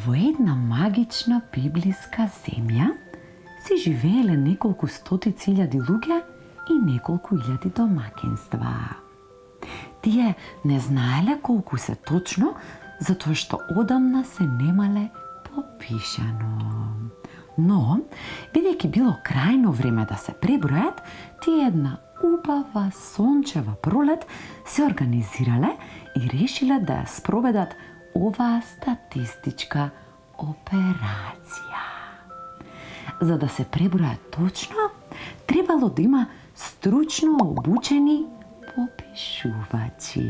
Во една магична библиска земја си живееле неколку стотици илјади луѓе и неколку илјади домаќинства. Тие не знаеле колку се точно, затоа што одамна се немале попишано. Но, бидејќи било крајно време да се пребројат, тие една убава сончева пролет се организирале и решиле да ја спроведат оваа статистичка операција. За да се пребројат точно, требало да има стручно обучени попишувачи.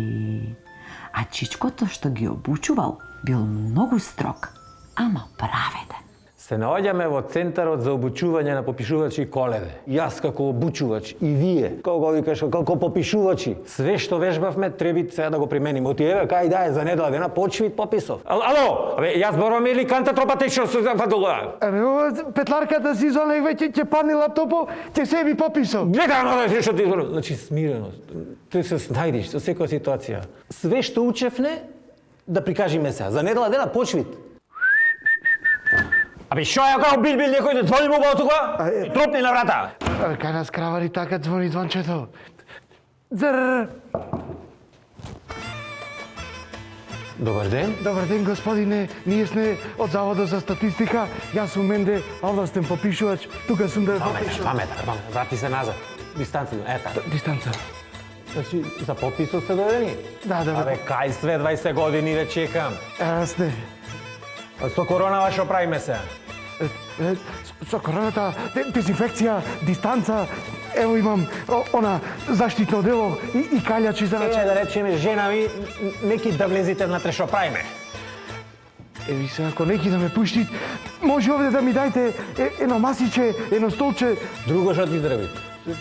А чичкото што ги обучувал бил многу строг, ама праведен. Се наоѓаме во Центарот за обучување на попишувачи Колеве. Јас како обучувач и вие, како викаш, како попишувачи, све што вежбавме треба сега да го примениме. Оти еве кај да е за недела дена почвит пописов. Ало, абе јас зборувам или канта тропатечно се зафадула. Абе, петларката си зонеј веќе ќе падне лаптопо, ќе себе пописов. Гледај оно што ти зборувам. Значи смирено. Ти се снајдиш со секоја ситуација. Све што учевне да прикажиме сега. За недела дена почвит. Абе, шо ја као бил некој да звони му тука? И тропни на врата. Кај нас кравари така звони звончето. Зр. Добар ден. Добар ден, господине. Ние сме од Заводот за статистика. Јас сум Менде, овластен попишувач. Тука сум да попишувам. Памета, врати се назад. Дистанца, ета. Дистанца. Значи, за пописот сте дојдени? Да. Абе, кај све 20 години ве чекам. Јас Со коронава шо правиме се? Со короната, дезинфекција, дистанца, ево имам она заштитно дело и калјачи за раче. Да речеме, жена ми, неки да влезите внатре шо правиме. Еви се, ако неки да ме пушти, може овде да ми дајте едно масиче, едно столче. Друго шо ти треба?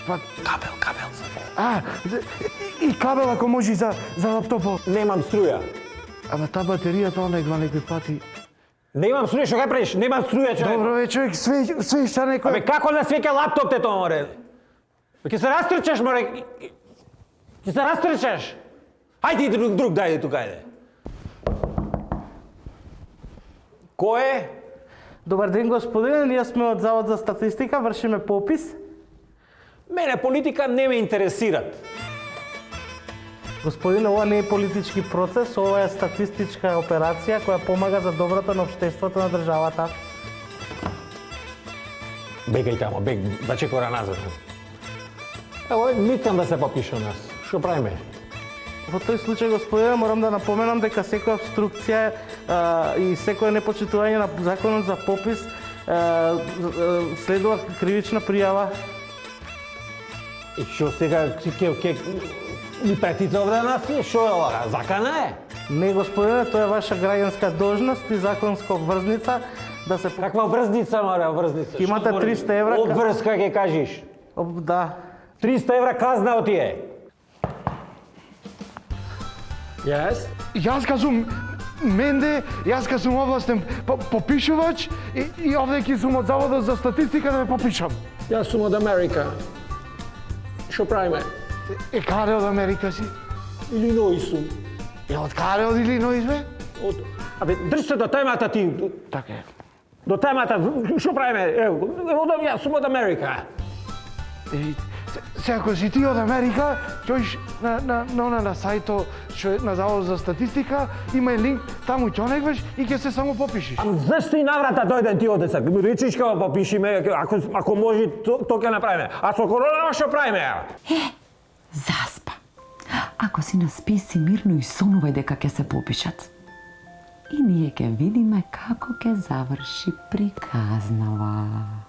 Па, Кабел. и кабел ако може за лаптопо. Немам струја. Ама та батеријата она идва некои пати. Немам струја, шо га правиш? Немам струја, човек. Добро бе, човек, све што некој. Абе, како да свеќе лаптоп те тоа, море? Ќе се растрчаш, море. Ќе се растрчаш. Ајде друг дајде тука, ајде. Кој е? Добар ден, господине, ние сме од Завод за статистика, вршиме попис. Мене политика не ме интересират. Господине, ова не е политички процес, ова е статистичка операција која помага за доброто на општеството на државата. Бегај тамо, да чекора назад. Ево, микам да се попише нас. Што правиме? Во тој случај, господине, морам да напоменам дека секоја обструкција и секоја непочитување на законот за попис следува кривична пријава. И што сега ќе ни претите овде нас? Што е ова? Закана е? Не, господине, тоа е ваша граѓанска должност и законска обврзница да се... Каква врзница, море, врзница? Имате 300 евра. Обврска ќе кажеш. Да. 300 евра казна отие. Јас? Јас ка сум Менде, јас ка сум областен попишувач и овде ки сум од Заводот за статистика да ме попишам. Јас сум од Америка. Што правиме? Каде од Америка си? Илиноис сум. Од каде од Илиноис, бе? Абе, држ се до темата ти. Така е. До темата, што правиме? Ево, јас сум од Америка. Се ако си ти од Америка, ќоиш на сајто што е на Завод за статистика, има и линк, таму ќе онегваш и ќе се само попишиш. Зашто и наврата дојден ти одеца? Речиш како попишиме, ако може, то ќе направиме. А со коронава што правиме? Заспа. Ако си наспи си мирно и сонувај дека ќе се попишат. И ние ќе видиме како ќе заврши приказнава.